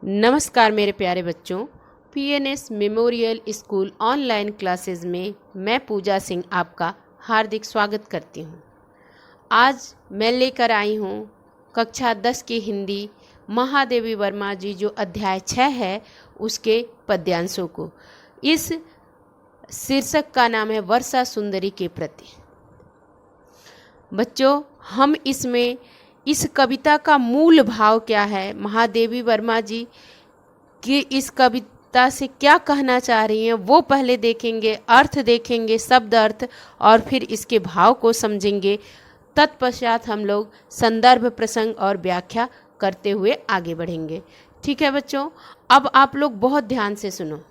नमस्कार मेरे प्यारे बच्चों, PNS memorial school online classes में मैं पूजा सिंह आपका हार्दिक स्वागत करती हूँ। आज मैं लेकर आई हूँ कक्षा 10 की हिंदी महादेवी वर्मा जी जो अध्याय 6 है उसके पद्यांशों को। इस शीर्षक का नाम है वर्षा सुंदरी के प्रति। बच्चों, हम इसमें इस कविता का मूल भाव क्या है, महादेवी वर्मा जी की इस कविता से क्या कहना चाह रही हैं वो पहले देखेंगे, अर्थ देखेंगे, शब्द अर्थ, और फिर इसके भाव को समझेंगे। तत्पश्चात हम लोग संदर्भ, प्रसंग और व्याख्या करते हुए आगे बढ़ेंगे। ठीक है बच्चों, अब आप लोग बहुत ध्यान से सुनो।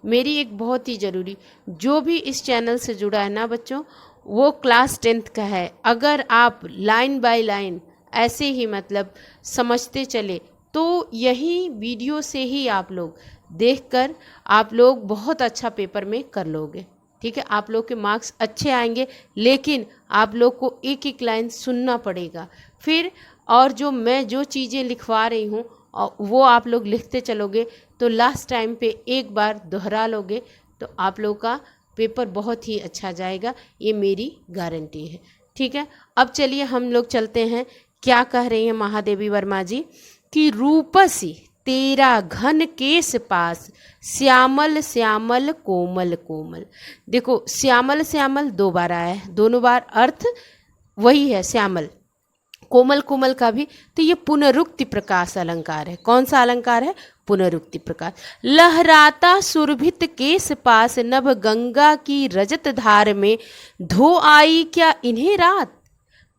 मेरी एक बहुत ही ज़रूरी, जो भी इस चैनल से जुड़ा है ना बच्चों, वो क्लास 10th का है। अगर आप लाइन बाय लाइन ऐसे ही मतलब समझते चले तो यही वीडियो से ही आप लोग देखकर आप लोग बहुत अच्छा पेपर में कर लोगे। ठीक है, आप लोग के मार्क्स अच्छे आएंगे, लेकिन आप लोग को एक एक लाइन सुनना पड़ेगा फिर, और जो चीज़ें लिखवा रही हूँ वो आप लोग लिखते चलोगे तो लास्ट टाइम पे एक बार दोहरा लोगे तो आप लोग का पेपर बहुत ही अच्छा जाएगा, ये मेरी गारंटी है। ठीक है, अब चलिए हम लोग चलते हैं। क्या कह रही हैं महादेवी वर्मा जी कि रूपसी तेरा घन केस पास, श्यामल श्यामल कोमल कोमल। देखो, श्यामल श्यामल 2 बार आया है, दोनों बार अर्थ वही है, श्यामल। कोमल कोमल का भी, तो ये पुनरुक्ति प्रकाश अलंकार है। कौन सा अलंकार है? पुनरुक्ति प्रकाश। लहराता सुरभित केस पास, नभ गंगा की रजत धार में, धो आई क्या इन्हें रात,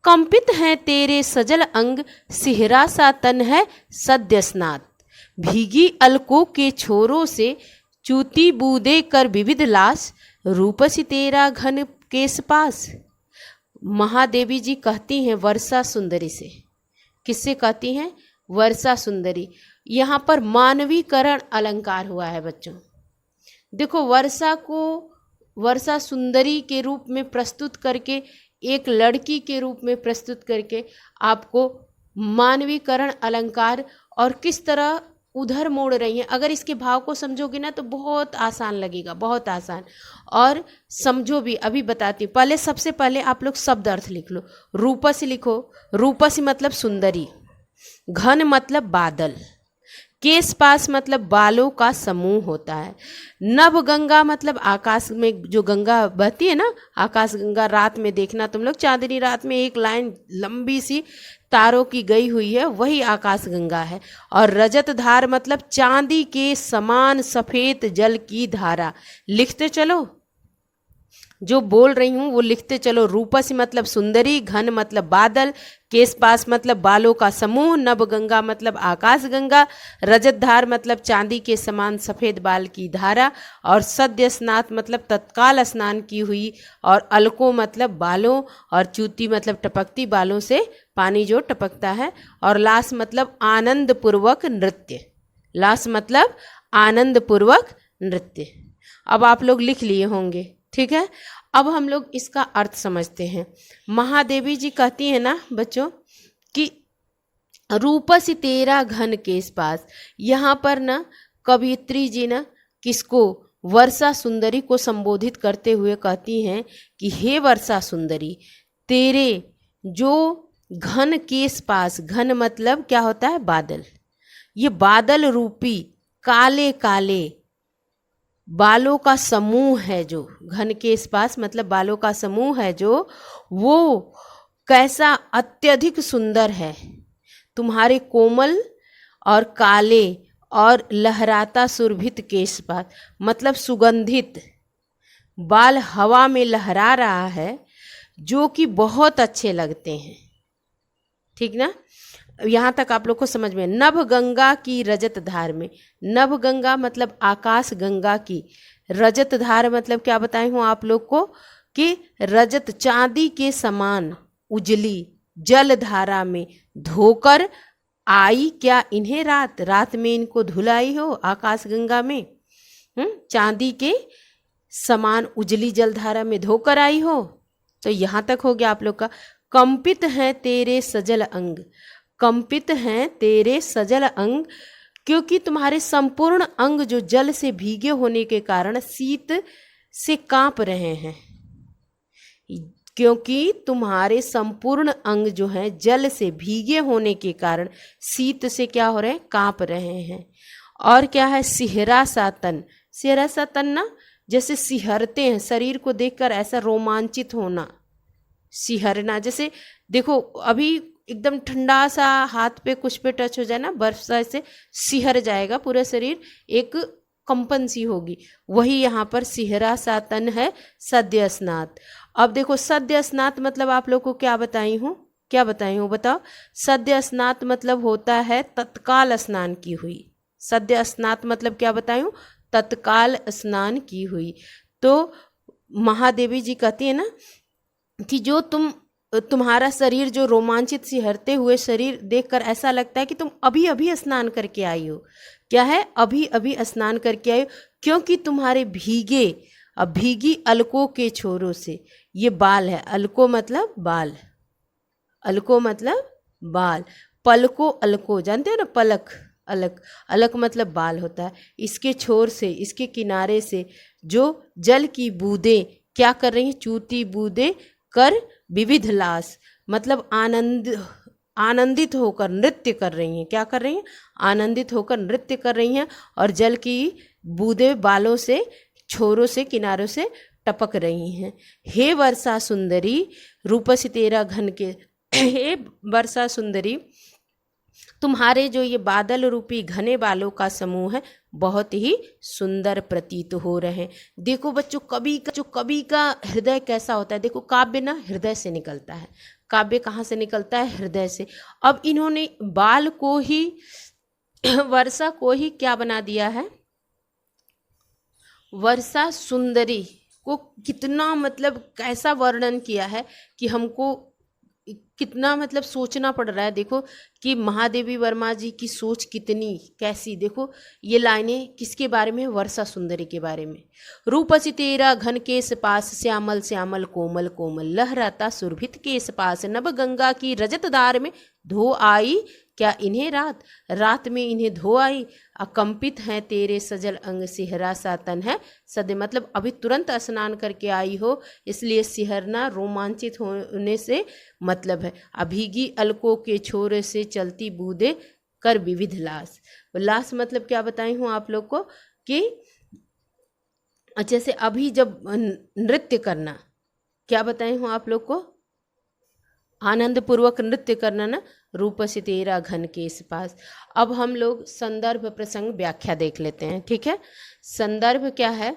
कंपित हैं तेरे सजल अंग, सिहरा सा तन है सद्य स्नात, भीगी अलकों के छोरों से, चूती बूदे कर विविध लाश, रूपसी तेरा घन केस पास। महादेवी जी कहती हैं वर्षा सुंदरी से। किससे कहती हैं? वर्षा सुंदरी। यहाँ पर मानवीकरण अलंकार हुआ है बच्चों। देखो, वर्षा को वर्षा सुंदरी के रूप में प्रस्तुत करके, एक लड़की के रूप में प्रस्तुत करके आपको मानवीकरण अलंकार और किस तरह उधर मोड़ रही हैं। अगर इसके भाव को समझोगे ना तो बहुत आसान लगेगा, बहुत आसान। और समझो भी, अभी बताती हूँ। पहले सबसे पहले आप लोग शब्द अर्थ लिख लो। रूपसी लिखो। रूपसी मतलब सुंदरी, घन मतलब बादल, केस पास मतलब बालों का समूह होता है, नभ गंगा मतलब आकाश में जो गंगा बहती है ना, आकाश गंगा। रात में देखना तुम लोग, चांदनी रात में एक लाइन लंबी सी तारों की गई हुई है, वही आकाश गंगा है। और रजत धार मतलब चांदी के समान सफेद जल की धारा। लिखते चलो, जो बोल रही हूँ वो लिखते चलो। रूपसी मतलब सुंदरी, घन मतलब बादल, केस पास मतलब बालों का समूह, नभ गंगा मतलब आकाश गंगा, रजत धार मतलब चांदी के समान सफ़ेद बाल की धारा, और सद्य स्नात मतलब तत्काल स्नान की हुई, और अलको मतलब बालों, और चूती मतलब टपकती बालों से पानी जो टपकता है, और लास मतलब आनंद पूर्वक नृत्य। लास मतलब आनंद पूर्वक नृत्य। अब आप लोग लिख लिए होंगे। ठीक है, अब हम लोग इसका अर्थ समझते हैं। महादेवी जी कहती है ना बच्चों कि रूपसी तेरा घन केस पास। यहाँ पर ना कवियत्री जी ना किसको? वर्षा सुंदरी को संबोधित करते हुए कहती हैं कि हे वर्षा सुंदरी, तेरे जो घन केस पास, घन मतलब क्या होता है? बादल। ये बादल रूपी काले काले बालों का समूह है, जो घन के इस पास मतलब बालों का समूह है, जो वो कैसा अत्यधिक सुंदर है। तुम्हारे कोमल और काले और लहराता सुरभित केश पास मतलब सुगंधित बाल हवा में लहरा रहा है, जो कि बहुत अच्छे लगते हैं। ठीक ना, यहाँ तक आप लोग को समझ में। नभ गंगा की रजत धार में, नभ गंगा मतलब आकाश गंगा की, रजत धार मतलब क्या बताई हूँ आप लोग को कि रजत चांदी के समान उजली जल धारा में धोकर आई क्या इन्हें रात, रात में इनको धुलाई हो आकाश गंगा में, चांदी के समान उजली जलधारा में धोकर आई हो। तो यहाँ तक हो गया आप लोग का। कंपित हैं तेरे सजल अंग, कंपित हैं तेरे सजल अंग, क्योंकि तुम्हारे संपूर्ण अंग जो जल से भीगे होने के कारण शीत से कांप रहे हैं। क्योंकि तुम्हारे संपूर्ण अंग जो है जल से भीगे होने के कारण शीत से क्या हो रहे हैं, कांप रहे हैं। और क्या है, सिहरा सा तन। सिहरा सा तन ना, जैसे सिहरते हैं, शरीर को देखकर ऐसा रोमांचित होना, सिहरना। जैसे देखो अभी एकदम ठंडा सा हाथ पे कुछ पे टच हो जाए ना, बर्फ से सिहर जाएगा पूरा शरीर, एक कंपन सी होगी। वही यहाँ पर सिहरा सा तन है सद्य स्नात। अब देखो सद्य स्नात मतलब आप लोग को क्या बताई हूँ, क्या बताई हूँ बताओ। सद्य स्नात मतलब होता है तत्काल स्नान की हुई। सद्य स्नात मतलब क्या बताई हूँ, तत्काल स्नान की हुई। तो महादेवी जी कहती है ना कि जो तुम्हारा शरीर जो रोमांचित सिहरते हुए शरीर देखकर ऐसा लगता है कि तुम अभी अभी स्नान करके आई हो। क्या है, अभी अभी स्नान करके आई हो, क्योंकि तुम्हारे भीगी अलकों के छोरों से, ये बाल है, अलको मतलब बाल, अलको मतलब बाल, पलको अलको, जानते हो ना, पलक अलक, अलक मतलब बाल होता है। इसके छोर से, इसके किनारे से जो जल की बूंदें क्या कर रही हैं, चूती बूंदें कर विविध लास, मतलब आनंदित होकर नृत्य कर रही हैं। क्या कर रही हैं, आनंदित होकर नृत्य कर रही हैं। और जल की बूंदें बालों से, छोरों से, किनारों से टपक रही हैं। हे वर्षा सुंदरी रूपसी तेरा घन के, हे वर्षा सुंदरी, तुम्हारे जो ये बादल रूपी घने बालों का समूह है बहुत ही सुंदर प्रतीत हो रहे हैं। देखो बच्चों, कवि का हृदय कैसा होता है। देखो काव्य ना हृदय से निकलता है। काव्य कहाँ से निकलता है, हृदय से। अब इन्होंने बाल को ही वर्षा को ही क्या बना दिया है, वर्षा सुंदरी को कितना मतलब कैसा वर्णन किया है कि हमको कितना मतलब सोचना पड़ रहा है। देखो कि महादेवी वर्मा जी की सोच कितनी कैसी। देखो ये लाइनें किसके बारे में, वर्षा सुंदरी के बारे में। रूपसी तेरा घन केस पास, श्यामल श्यामल कोमल कोमल, लहराता सुरभित केस पास, नभ गंगा की रजत धार में धो आई क्या इन्हें रात, रात में इन्हें धो आई। अकंपित हैं तेरे सजल अंग, सिहरा सा तन है सदे, मतलब अभी तुरंत स्नान करके आई हो, इसलिए सिहरना रोमांचित होने से मतलब है। अभीगी अलकों के छोर से चलती बूंदे कर विविध लास। लास मतलब क्या बताई हूँ आप लोग को कि जैसे अभी जब नृत्य करना, क्या बताई हूँ आप लोग को, आनंद पूर्वक नृत्य करना ना, रूप से तेरा घन के इस पास। अब हम लोग संदर्भ प्रसंग व्याख्या देख लेते हैं, ठीक है। संदर्भ क्या है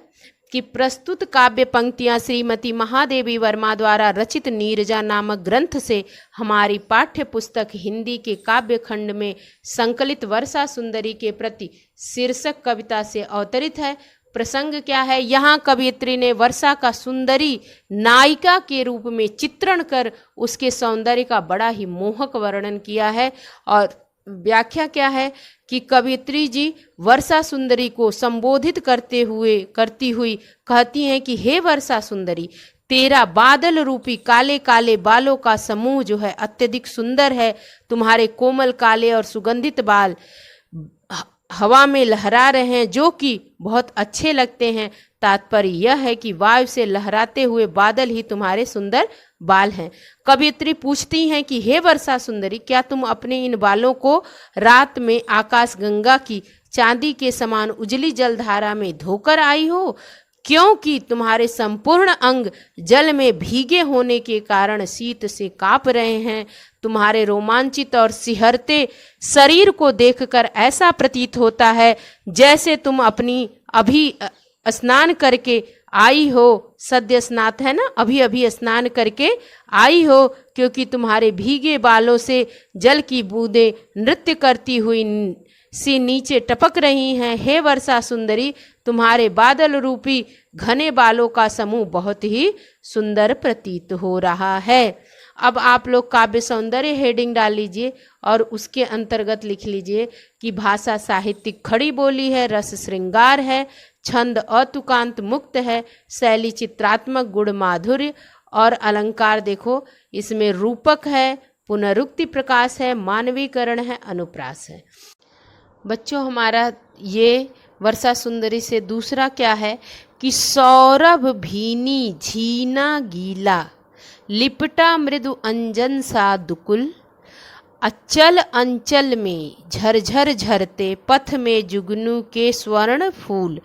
कि प्रस्तुत काव्य पंक्तियां श्रीमती महादेवी वर्मा द्वारा रचित नीरजा नामक ग्रंथ से हमारी पाठ्य पुस्तक हिंदी के काव्य खंड में संकलित वर्षा सुंदरी के प्रति शीर्षक कविता से अवतरित है। प्रसंग क्या है, यहाँ कवयित्री ने वर्षा का सुंदरी नायिका के रूप में चित्रण कर उसके सौंदर्य का बड़ा ही मोहक वर्णन किया है। और व्याख्या क्या है कि कवयित्री जी वर्षा सुंदरी को संबोधित करती हुई कहती हैं कि हे वर्षा सुंदरी, तेरा बादल रूपी काले काले बालों का समूह जो है अत्यधिक सुंदर है। तुम्हारे कोमल काले और सुगंधित बाल हवा में लहरा रहे हैं जो कि बहुत अच्छे लगते हैं। तात्पर्य यह है कि वायु से लहराते हुए बादल ही तुम्हारे सुंदर बाल हैं। कवयित्री पूछती हैं कि हे वर्षा सुंदरी, क्या तुम अपने इन बालों को रात में आकाश गंगा की चांदी के समान उजली जलधारा में धोकर आई हो, क्योंकि तुम्हारे संपूर्ण अंग जल में भीगे होने के कारण शीत से कांप रहे हैं। तुम्हारे रोमांचित और सिहरते शरीर को देखकर ऐसा प्रतीत होता है जैसे तुम अपनी अभी स्नान करके आई हो। सद्य स्नात है ना, अभी अभी स्नान करके आई हो, क्योंकि तुम्हारे भीगे बालों से जल की बूंदें नृत्य करती हुई सी नीचे टपक रही हैं। हे वर्षा सुंदरी, तुम्हारे बादल रूपी घने बालों का समूह बहुत ही सुंदर प्रतीत हो रहा है। अब आप लोग काव्य सौंदर्य हेडिंग डाल लीजिए और उसके अंतर्गत लिख लीजिए कि भाषा साहित्यिक खड़ी बोली है, रस श्रृंगार है, छंद अतुकांत मुक्त है, शैली चित्रात्मक गुण माधुर्य और अलंकार देखो इसमें रूपक है, पुनरुक्ति प्रकाश है, मानवीकरण है, अनुप्रास है। बच्चों हमारा ये वर्षा सुंदरी से दूसरा क्या है कि सौरभ भीनी झीना गीला, लिपटा मृदु अंजन सा दुकुल, अचल अंचल में झरझर झरते पथ में जुगनू के स्वर्ण फूल,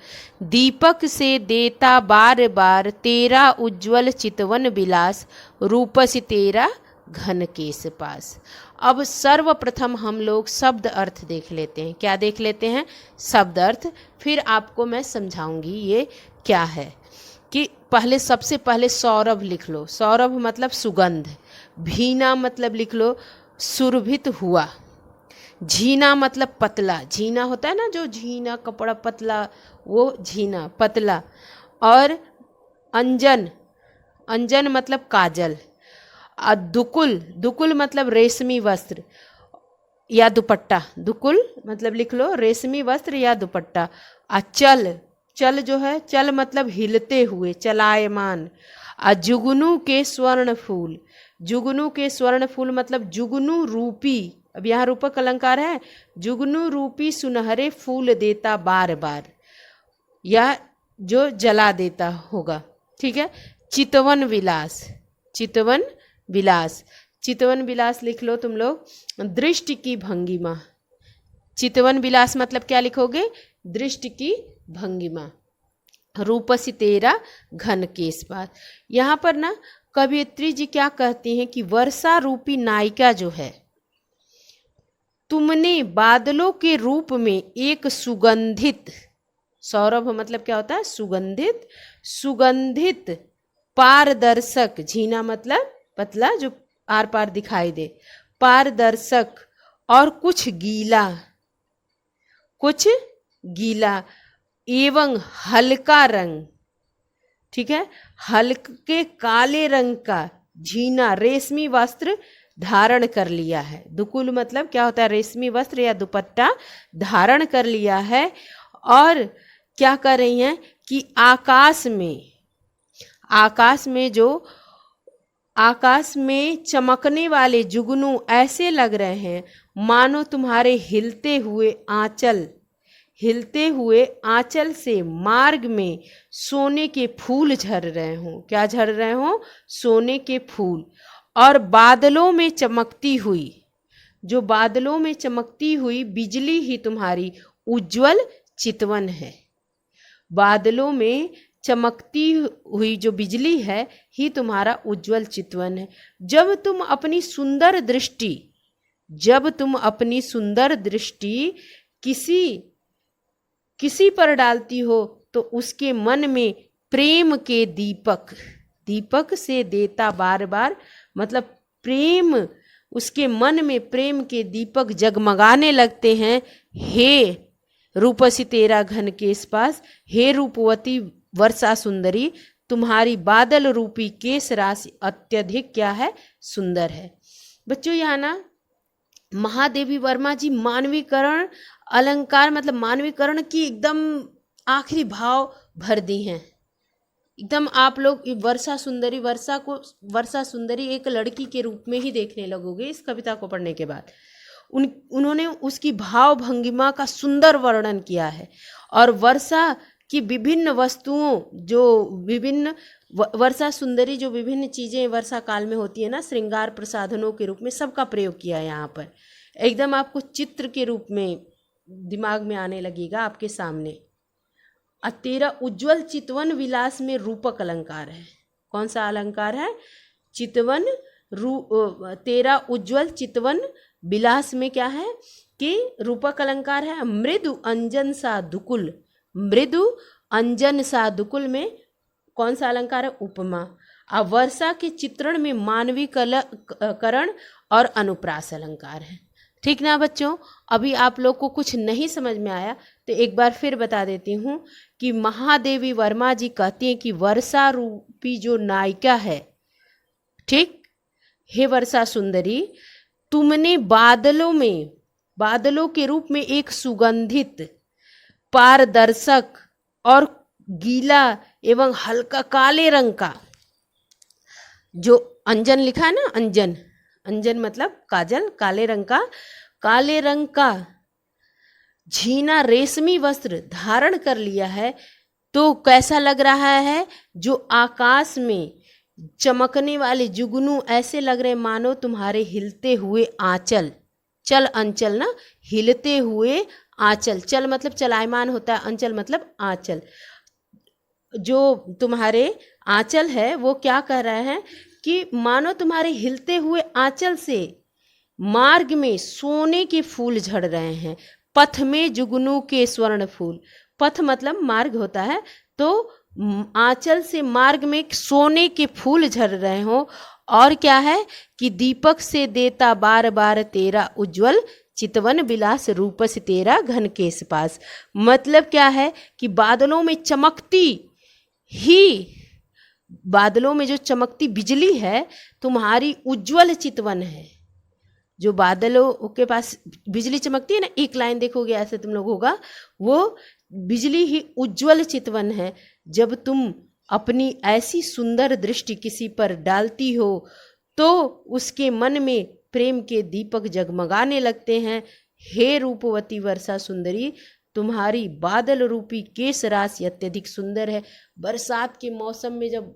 दीपक से देता बार बार तेरा उज्ज्वल चितवन विलास, रूपसी तेरा घन केस पास। अब सर्वप्रथम हम लोग शब्द अर्थ देख लेते हैं। क्या देख लेते हैं? शब्द अर्थ। फिर आपको मैं समझाऊंगी ये क्या है। कि पहले सबसे पहले सौरभ लिख लो। सौरभ मतलब सुगंध। भीना मतलब लिख लो सुरभित हुआ। झीना मतलब पतला। झीना होता है ना जो झीना कपड़ा पतला, वो झीना पतला। और अंजन, अंजन मतलब काजल। दुकुल, दुकुल मतलब रेशमी वस्त्र या दुपट्टा। दुकुल मतलब लिख लो रेशमी वस्त्र या दुपट्टा। चल, चल जो है चल मतलब हिलते हुए, चलायमान। जुगनू के स्वर्ण फूल, जुगनू के स्वर्ण फूल मतलब जुगनू रूपी, अब यहाँ रूपक अलंकार है, जुगनू रूपी सुनहरे फूल देता बार बार, या जो जला देता होगा। ठीक है। चितवन विलास, चितवन विलास, चितवन विलास लिख लो तुम लोग दृष्टि की भंगिमा। चितवन विलास मतलब क्या लिखोगे? दृष्टि की भंगिमा। रूपसी तेरा घन केस पास। यहाँ पर ना कवयित्री जी क्या कहती हैं कि वर्षा रूपी नायिका जो है, तुमने बादलों के रूप में एक सुगंधित, सौरभ मतलब क्या होता है? सुगंधित, सुगंधित पारदर्शक, झीना मतलब पतला जो आर पार दिखाई दे, पारदर्शक और कुछ गीला, कुछ गीला एवं हल्का रंग। ठीक है। हल्के काले रंग का झीना रेशमी वस्त्र धारण कर लिया है। दुकुल मतलब क्या होता है? रेशमी वस्त्र या दुपट्टा धारण कर लिया है। और क्या कर रही हैं कि आकाश में, आकाश में जो आकाश में चमकने वाले जुगनू ऐसे लग रहे हैं मानो तुम्हारे हिलते हुए आंचल, हिलते हुए आंचल से मार्ग में सोने के फूल झर रहे हों। क्या झर रहे हों? सोने के फूल। और बादलों में चमकती हुई, जो बादलों में चमकती हुई बिजली ही तुम्हारी उज्जवल चितवन है। बादलों में चमकती हुई जो बिजली है ही तुम्हारा उज्जवल चितवन है। जब तुम अपनी सुंदर दृष्टि, जब तुम अपनी सुंदर दृष्टि किसी पर डालती हो तो उसके मन में प्रेम के दीपक, दीपक से देता बार बार मतलब प्रेम, उसके मन में प्रेम के दीपक जगमगाने लगते हैं। हे रूपसी तेरा घन केस पास, हे रूपवती वर्षा सुंदरी, तुम्हारी बादल रूपी केस राशि अत्यधिक क्या है? सुंदर है। बच्चों यहाँ ना महादेवी वर्मा जी मानवीकरण अलंकार मतलब मानवीकरण की एकदम आखिरी भाव भर दी हैं। एकदम आप लोग वर्षा सुंदरी, वर्षा को वर्षा सुंदरी एक लड़की के रूप में ही देखने लगोगे इस कविता को पढ़ने के बाद। उन्होंने उसकी भाव भंगिमा का सुंदर वर्णन किया है। और वर्षा की विभिन्न वस्तुओं, जो विभिन्न वर्षा सुंदरी जो विभिन्न चीज़ें वर्षा काल में होती है ना, श्रृंगार प्रसाधनों के रूप में सबका प्रयोग किया है यहाँ पर। एकदम आपको चित्र के रूप में दिमाग में आने लगेगा आपके सामने। तेरा उज्जवल चितवन विलास में रूपक अलंकार है। कौन सा अलंकार है? चितवन तेरा उज्जवल चितवन विलास में क्या है कि रूपक अलंकार है। मृदु अंजन सा दुकुल, मृदु अंजन सा दुकुल में कौन सा अलंकार है? उपमा। वर्षा के चित्रण में मानवीकरण और अनुप्रास अलंकार है। ठीक ना बच्चों? अभी आप लोग को कुछ नहीं समझ में आया तो एक बार फिर बता देती हूँ कि महादेवी वर्मा जी कहती हैं कि वर्षा रूपी जो नायिका है, ठीक, हे वर्षा सुंदरी, तुमने बादलों में, बादलों के रूप में एक सुगंधित, पारदर्शक और गीला एवं हल्का काले रंग का जो अंजन लिखा है ना, अंजन, अंजन मतलब काजल, काले रंग का, काले रंग का झीना रेशमी वस्त्र धारण कर लिया है, तो कैसा लग रहा है? जो आकाश में चमकने वाले जुगनू ऐसे लग रहे मानो तुम्हारे हिलते हुए आंचल, चल अंचल ना, हिलते हुए आंचल, चल मतलब चलायमान होता है, अंचल मतलब आंचल। जो तुम्हारे आंचल है वो क्या कह रहे हैं कि मानो तुम्हारे हिलते हुए आंचल से मार्ग में सोने के फूल झड़ रहे हैं, पथ में जुगनू के स्वर्ण फूल, पथ मतलब मार्ग होता है, तो आंचल से मार्ग में सोने के फूल झड़ रहे हो। और क्या है कि दीपक से देता बार बार तेरा उज्जवल चितवन विलास रूपस तेरा घन केस पास। मतलब क्या है कि बादलों में चमकती ही, बादलों में जो चमकती बिजली है तुम्हारी उज्जवल चितवन है। जो बादलों के पास बिजली चमकती है ना, एक लाइन देखोगे ऐसे तुम लोग होगा, वो बिजली ही उज्जवल चितवन है। जब तुम अपनी ऐसी सुंदर दृष्टि किसी पर डालती हो तो उसके मन में प्रेम के दीपक जगमगाने लगते हैं। हे रूपवती वर्षा सुंदरी, तुम्हारी बादल रूपी केश राशि अत्यधिक सुंदर है। बरसात के मौसम में जब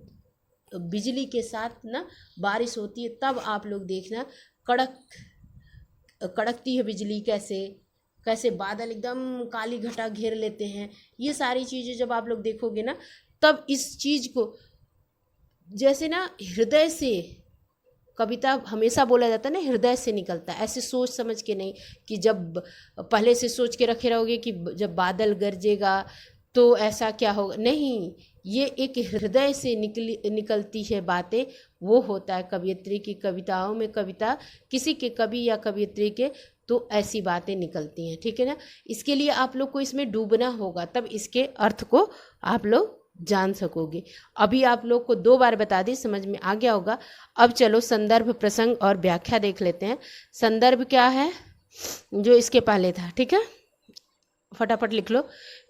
बिजली के साथ ना बारिश होती है तब आप लोग देखना कड़कती है बिजली, कैसे कैसे बादल एकदम काली घटा घेर लेते हैं। ये सारी चीज़ें जब आप लोग देखोगे ना तब इस चीज़ को, जैसे ना हृदय से, कविता हमेशा बोला जाता है ना हृदय से निकलता है, ऐसे सोच समझ के नहीं कि जब पहले से सोच के रखे रहोगे कि जब बादल गरजेगा तो ऐसा क्या होगा, नहीं, ये एक हृदय से निकलती है बातें, वो होता है कवियत्री की कविताओं में। कविता किसी के कवि या कवियत्री के तो ऐसी बातें निकलती हैं, ठीक है ना। इसके लिए आप लोग को इसमें डूबना होगा, तब इसके अर्थ को आप लोग जान सकोगे। अभी आप लोग को 2 बार बता दी, समझ में आ गया होगा। अब चलो संदर्भ, प्रसंग और व्याख्या देख लेते हैं। संदर्भ क्या है जो इसके पहले था, ठीक है, फटाफट लिख लो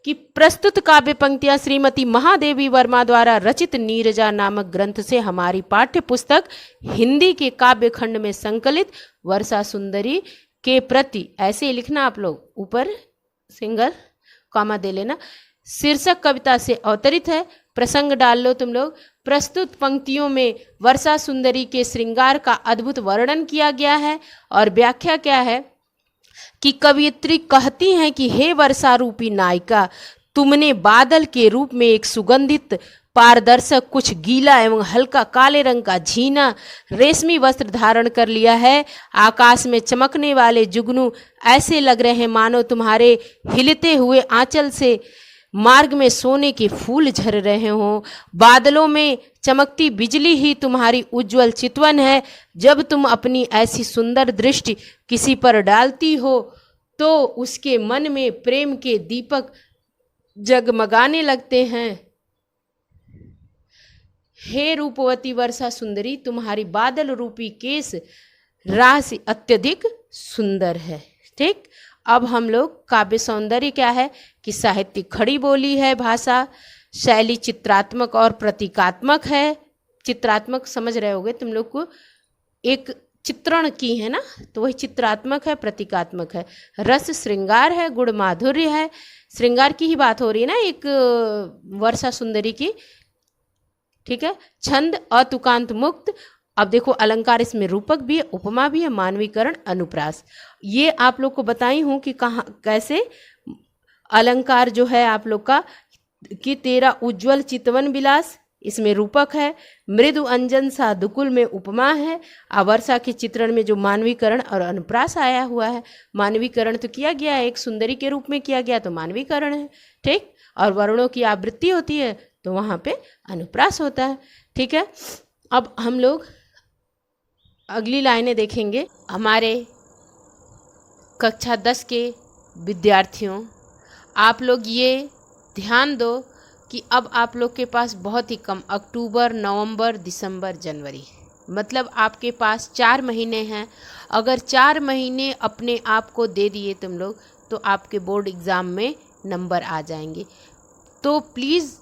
कि प्रस्तुत काव्य पंक्तियां श्रीमती महादेवी वर्मा द्वारा रचित नीरजा नामक ग्रंथ से हमारी पाठ्य पुस्तक हिंदी के काव्य खंड में संकलित वर्षा सुंदरी के प्रति, ऐसे ही लिखना आप लोग, ऊपर सिंगल कॉमा दे लेना, शीर्षक कविता से अवतरित है। प्रसंग डाल लो तुम लोग। प्रस्तुत पंक्तियों में वर्षा सुंदरी के श्रृंगार का अद्भुत वर्णन किया गया है। और व्याख्या क्या है कि कवियत्री कहती हैं कि हे वर्षा रूपी नायिका, तुमने बादल के रूप में एक सुगंधित पारदर्शक कुछ गीला एवं हल्का काले रंग का झीना रेशमी वस्त्र धारण कर लिया है। आकाश में चमकने वाले जुगनू ऐसे लग रहे हैं मानो तुम्हारे हिलते हुए आंचल से मार्ग में सोने के फूल झर रहे हों। बादलों में चमकती बिजली ही तुम्हारी उज्जवल चितवन है। जब तुम अपनी ऐसी सुंदर दृष्टि किसी पर डालती हो तो उसके मन में प्रेम के दीपक जगमगाने लगते हैं। हे रूपवती वर्षा सुंदरी, तुम्हारी बादल रूपी केस राशि अत्यधिक सुंदर है। ठीक, अब हम लोग काव्य सौंदर्य क्या है कि साहित्यिक खड़ी बोली है, भाषा शैली चित्रात्मक और प्रतीकात्मक है। चित्रात्मक समझ रहे होगे तुम लोग को, एक चित्रण की है ना, तो वही चित्रात्मक है, प्रतीकात्मक है। रस श्रृंगार है, गुण माधुर्य है। श्रृंगार की ही बात हो रही है ना एक वर्षा सुंदरी की, ठीक है। छंद अतुकांत मुक्त। अब देखो अलंकार इसमें रूपक भी है, उपमा भी है, मानवीकरण, अनुप्रास। ये आप लोग को बताई हूँ कि कहाँ कैसे अलंकार जो है आप लोग का कि तेरा उज्जवल चितवन विलास, इसमें रूपक है। मृदु अंजन सा दुकुल में उपमा है। वर्षा के चित्रण में जो मानवीकरण और अनुप्रास आया हुआ है, मानवीकरण तो किया गया है, एक सुंदरी के रूप में किया गया तो मानवीकरण है, ठीक। और वर्णों की आवृत्ति होती है तो वहाँ पे अनुप्रास होता है, ठीक है। अब हम लोग अगली लाइनें देखेंगे। हमारे कक्षा 10 के विद्यार्थियों, आप लोग ये ध्यान दो कि अब आप लोग के पास बहुत ही कम अक्टूबर, नवंबर, दिसंबर, जनवरी, मतलब आपके पास 4 महीने हैं। अगर 4 महीने अपने आप को दे दिए तुम लोग तो आपके बोर्ड एग्ज़ाम में नंबर आ जाएंगे। तो प्लीज़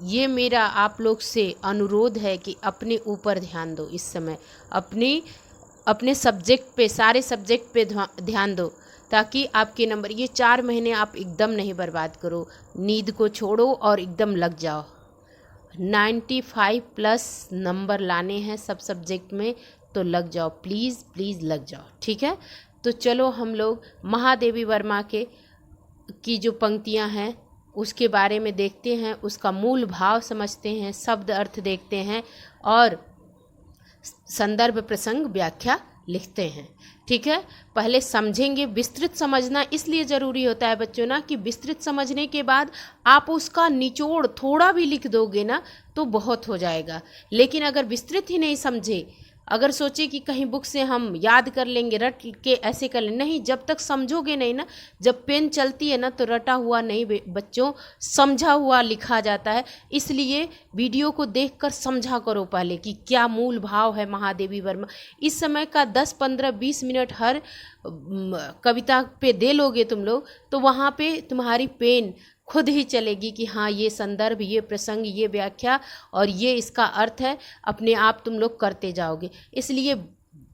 ये मेरा आप लोग से अनुरोध है कि अपने ऊपर ध्यान दो इस समय, अपने सब्जेक्ट पे, सारे सब्जेक्ट पे ध्यान दो, ताकि आपके नंबर, ये 4 महीने आप एकदम नहीं बर्बाद करो, नींद को छोड़ो और एकदम लग जाओ। 95+ नंबर लाने हैं सब सब्जेक्ट में, तो लग जाओ, प्लीज़ प्लीज़ लग जाओ, ठीक है। तो चलो हम लोग महादेवी वर्मा की जो पंक्तियां हैं उसके बारे में देखते हैं, उसका मूल भाव समझते हैं, शब्द अर्थ देखते हैं और संदर्भ प्रसंग व्याख्या लिखते हैं, ठीक है। पहले समझेंगे। विस्तृत समझना इसलिए ज़रूरी होता है बच्चों ना, कि विस्तृत समझने के बाद आप उसका निचोड़ थोड़ा भी लिख दोगे ना तो बहुत हो जाएगा। लेकिन अगर विस्तृत ही नहीं समझे, अगर सोचे कि कहीं बुक से हम याद कर लेंगे, रट के ऐसे कर लेंगे, नहीं, जब तक समझोगे नहीं ना, जब पेन चलती है ना तो रटा हुआ नहीं बच्चों, समझा हुआ लिखा जाता है। इसलिए वीडियो को देखकर समझा करो पहले कि क्या मूल भाव है महादेवी वर्मा। इस समय का 10, 15, 20 मिनट हर कविता पे दे लोगे तुम लोग, तो वहाँ पे तुम्हारी पेन खुद ही चलेगी कि हाँ ये संदर्भ, ये प्रसंग, ये व्याख्या और ये इसका अर्थ है, अपने आप तुम लोग करते जाओगे। इसलिए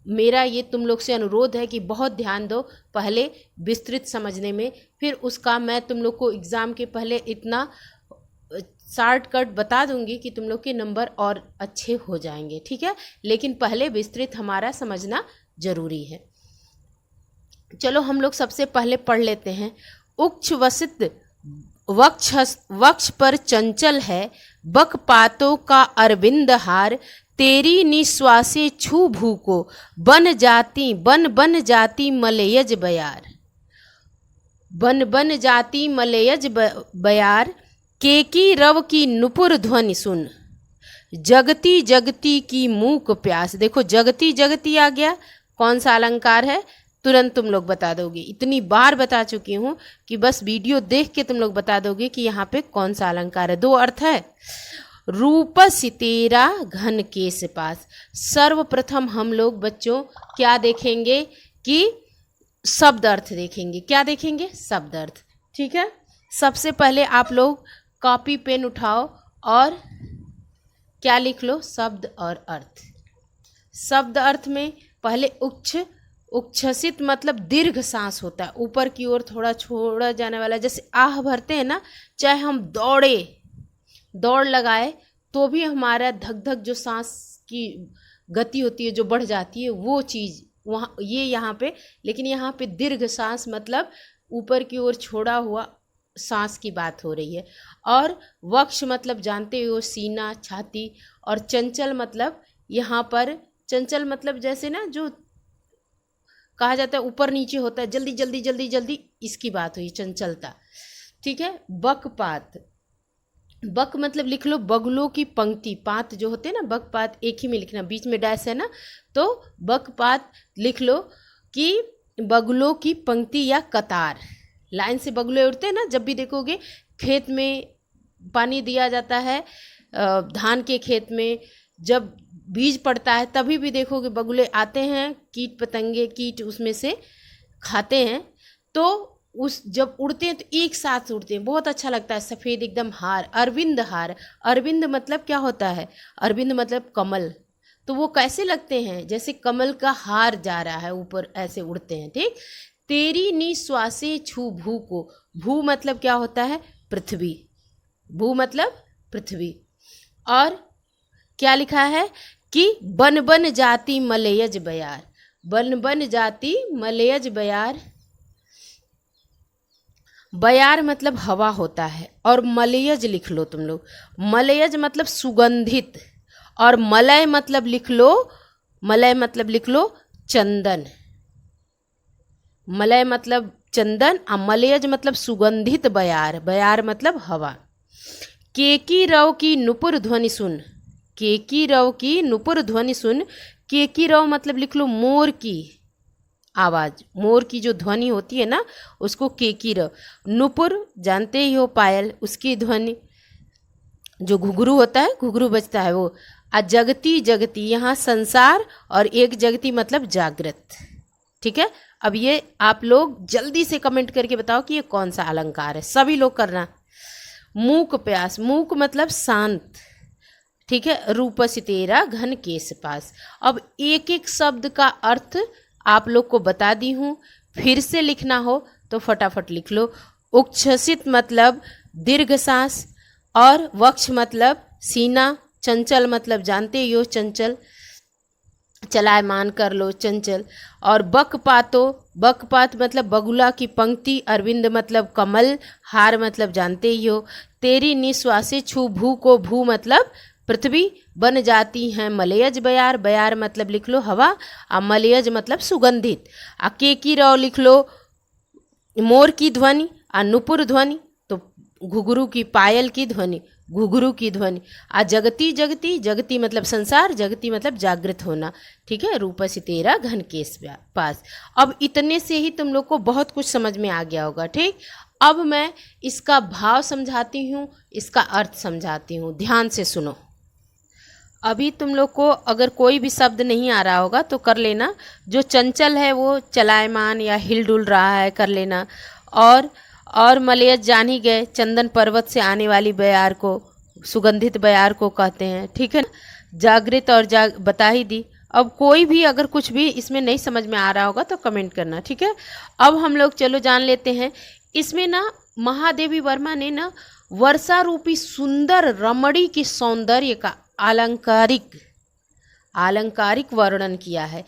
मेरा ये तुम लोग से अनुरोध है कि बहुत ध्यान दो पहले विस्तृत समझने में, फिर उसका मैं तुम लोग को एग्ज़ाम के पहले इतना शॉर्टकट बता दूंगी कि तुम लोग के नंबर और अच्छे हो जाएंगे, ठीक है। लेकिन पहले विस्तृत हमारा समझना जरूरी है। चलो हम लोग सबसे पहले पढ़ लेते हैं। उच्छ्वसित वक्ष पर चंचल है, बकपातों का अरविंद हार, तेरी निश्वासे छू भू को, बन बन जाती मलयज बयार। बन जाती मलयज बयार, केकी रव की नुपुर ध्वनि सुन, जगती जगती की मूक प्यास। देखो जगती जगती आ गया, कौन सा अलंकार है तुरंत तुम लोग बता दोगे। इतनी बार बता चुकी हूँ कि बस वीडियो देख के तुम लोग बता दोगे कि यहाँ पे कौन सा अलंकार है। 2 अर्थ है। रूपस तेरा घन केस पास। सर्वप्रथम हम लोग बच्चों क्या देखेंगे कि शब्द अर्थ देखेंगे। क्या देखेंगे? शब्द अर्थ, ठीक है। सबसे पहले आप लोग कॉपी पेन उठाओ और क्या लिख लो? शब्द और अर्थ। शब्द अर्थ में पहले उच्छ्वसित मतलब दीर्घ सांस होता है, ऊपर की ओर थोड़ा छोड़ा जाने वाला। जैसे आह भरते हैं ना, चाहे हम दौड़ लगाए तो भी हमारा धक धक जो सांस की गति होती है जो बढ़ जाती है, वो चीज़ वहाँ ये यहाँ पे। लेकिन यहाँ पे दीर्घ सांस मतलब ऊपर की ओर छोड़ा हुआ सांस की बात हो रही है। और वक्ष मतलब जानते हो सीना, छाती। और चंचल मतलब यहाँ पर चंचल मतलब जैसे ना जो कहा जाता है ऊपर नीचे होता है, जल्दी जल्दी जल्दी जल्दी, इसकी बात हुई चंचलता, ठीक है। बकपात, बक मतलब लिख लो बगुलों की पंक्ति। पात जो होते हैं ना, बकपात एक ही में लिखना, बीच में डैश है ना, तो बकपात लिख लो कि बगुलों की पंक्ति या कतार। लाइन से बगुले उड़ते हैं ना, जब भी देखोगे खेत में पानी दिया जाता है, धान के खेत में जब बीज पड़ता है तभी भी देखोगे बगुले आते हैं, कीट पतंगे कीट उसमें से खाते हैं। तो उस जब उड़ते हैं तो एक साथ उड़ते हैं, बहुत अच्छा लगता है, सफ़ेद एकदम हार। अरविंद हार, अरविंद मतलब क्या होता है? अरविंद मतलब कमल। तो वो कैसे लगते हैं? जैसे कमल का हार जा रहा है ऊपर, ऐसे उड़ते हैं, ठीक। तेरी निश्वासे छू भू को, भू मतलब क्या होता है? पृथ्वी। भू मतलब पृथ्वी। और क्या लिखा है कि बन बन जाती मलयज बयार। बन बन जाती मलयज बयार। बयार मतलब हवा होता है, और मलयज लिख लो तुम लोग। मलयज मतलब सुगंधित, और मलय मतलब लिख लो, मलय मतलब लिख लो चंदन। मलय मतलब चंदन, और मलयज मतलब सुगंधित बयार। बयार मतलब हवा। केकी रव की नुपुर ध्वनि सुन। केकी रव की नुपुर ध्वनि सुन। केकी रव मतलब लिख लो मोर की आवाज़, मोर की जो ध्वनि होती है ना उसको केकी रव। नुपुर जानते ही हो पायल, उसकी ध्वनि जो घुघरू होता है, घुघरू बजता है वो। आ जगती जगती, यहाँ संसार और एक जगती मतलब जागृत, ठीक है। अब ये आप लोग जल्दी से कमेंट करके बताओ कि ये कौन सा अलंकार है, सभी लोग करना। मूक प्यास, मूक मतलब शांत, ठीक है। रूपस तेरा घन केस पास। अब एक एक शब्द का अर्थ आप लोग को बता दी हूँ, फिर से लिखना हो तो फटाफट लिख लो। उच्छ्वसित मतलब दीर्घ सांस, और वक्ष मतलब सीना, चंचल मतलब जानते ही हो चंचल, चलायमान कर लो चंचल। और बकपातो, बकपात मतलब बगुला की पंक्ति, अरविंद मतलब कमल, हार मतलब जानते ही हो। तेरी निश्वासे छू भू को, भू मतलब पृथ्वी, बन जाती हैं मलयज बयार, बयार मतलब लिख लो हवा, और मलयज मतलब सुगंधित। आ की रहो लिख लो मोर की ध्वनि, और नुपुर ध्वनि तो घुघरू की, पायल की ध्वनि घुघरू की ध्वनि। आ जगती, जगती, जगती मतलब संसार, जगती मतलब जागृत होना। ठीक है, रूपसी तेरा घन केस पास। अब इतने से ही तुम लोग को बहुत कुछ समझ में आ गया होगा। ठीक, अब मैं इसका भाव समझाती हूँ, इसका अर्थ समझाती हूँ, ध्यान से सुनो। अभी तुम लोग को अगर कोई भी शब्द नहीं आ रहा होगा तो कर लेना। जो चंचल है वो चलायमान या हिल डुल रहा है कर लेना। और मलयज जान ही गए, चंदन पर्वत से आने वाली बयार को, सुगंधित बयार को कहते हैं। ठीक है ना, जागृत और बता ही दी। अब कोई भी अगर कुछ भी इसमें नहीं समझ में आ रहा होगा तो कमेंट करना। ठीक है, अब हम लोग चलो जान लेते हैं। इसमें ना महादेवी वर्मा ने ना वर्षा रूपी सुंदर रमणी की सौंदर्य का अलंकारिक वर्णन किया है।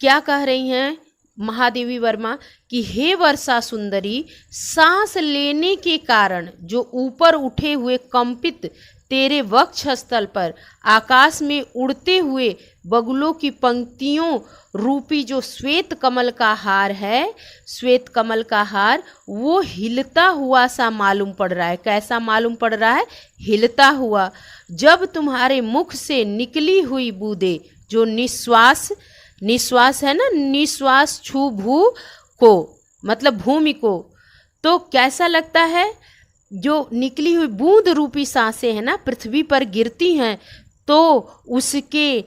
क्या कह रही हैं महादेवी वर्मा कि हे वर्षा सुंदरी, सांस लेने के कारण जो ऊपर उठे हुए कंपित तेरे वक्षस्थल पर आकाश में उड़ते हुए बगुलों की पंक्तियों रूपी जो श्वेत कमल का हार है, श्वेत कमल का हार वो हिलता हुआ सा मालूम पड़ रहा है। कैसा मालूम पड़ रहा है? हिलता हुआ। जब तुम्हारे मुख से निकली हुई बूंदें जो निश्वास है ना, निश्वास छू भू को मतलब भूमि को, तो कैसा लगता है? जो निकली हुई बूंद रूपी सांसें हैं ना पृथ्वी पर गिरती हैं, तो उसके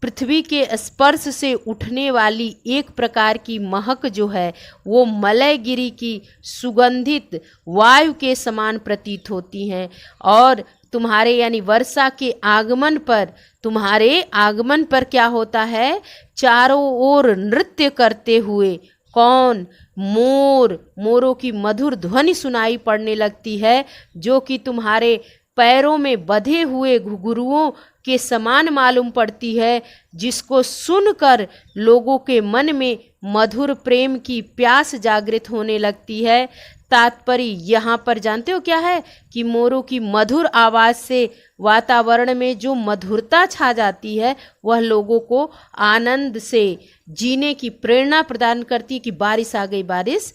पृथ्वी के स्पर्श से उठने वाली एक प्रकार की महक जो है वो मलयगिरी की सुगंधित वायु के समान प्रतीत होती हैं। और तुम्हारे यानी वर्षा के आगमन पर, तुम्हारे आगमन पर क्या होता है? चारों ओर नृत्य करते हुए कौन? मोरों की मधुर ध्वनि सुनाई पड़ने लगती है, जो कि तुम्हारे पैरों में बंधे हुए घुघरुओं के समान मालूम पड़ती है, जिसको सुनकर लोगों के मन में मधुर प्रेम की प्यास जागृत होने लगती है। तात्पर्य यहाँ पर जानते हो क्या है? कि मोरों की मधुर आवाज़ से वातावरण में जो मधुरता छा जाती है वह लोगों को आनंद से जीने की प्रेरणा प्रदान करती है। कि बारिश आ गई, बारिश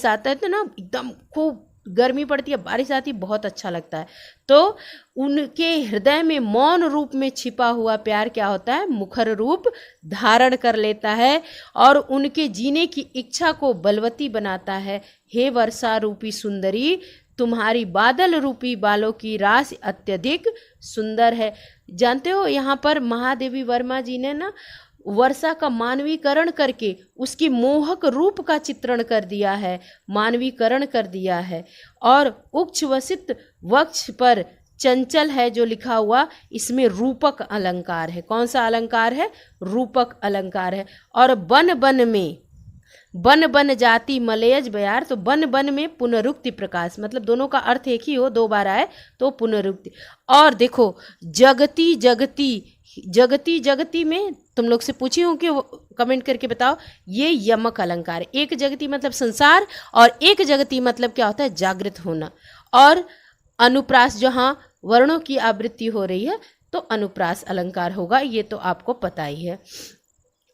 आता है तो ना एकदम खूब गर्मी पड़ती है, बारिश आती है बहुत अच्छा लगता है। तो उनके हृदय में मौन रूप में छिपा हुआ प्यार क्या होता है? मुखर रूप धारण कर लेता है और उनके जीने की इच्छा को बलवती बनाता है। हे वर्षा रूपी सुंदरी, तुम्हारी बादल रूपी बालों की राशि अत्यधिक सुंदर है। जानते हो यहाँ पर महादेवी वर्मा जी ने ना वर्षा का मानवीकरण करके उसकी मोहक रूप का चित्रण कर दिया है, मानवीकरण कर दिया है। और उच्छ्वसित वक्ष पर चंचल है जो लिखा हुआ, इसमें रूपक अलंकार है। कौन सा अलंकार है? रूपक अलंकार है। और बन बन जाती मलयज बयार, तो बन में पुनरुक्ति प्रकाश, मतलब दोनों का अर्थ एक ही हो, दो बार आए तो पुनरुक्ति। और देखो जगती में तुम लोग से पूछी हूँ कि कमेंट करके बताओ, ये यमक अलंकार। एक जगती मतलब संसार और एक जगती मतलब क्या होता है? जागृत होना। और अनुप्रास जहाँ वर्णों की आवृत्ति हो रही है तो अनुप्रास अलंकार होगा, ये तो आपको पता ही है।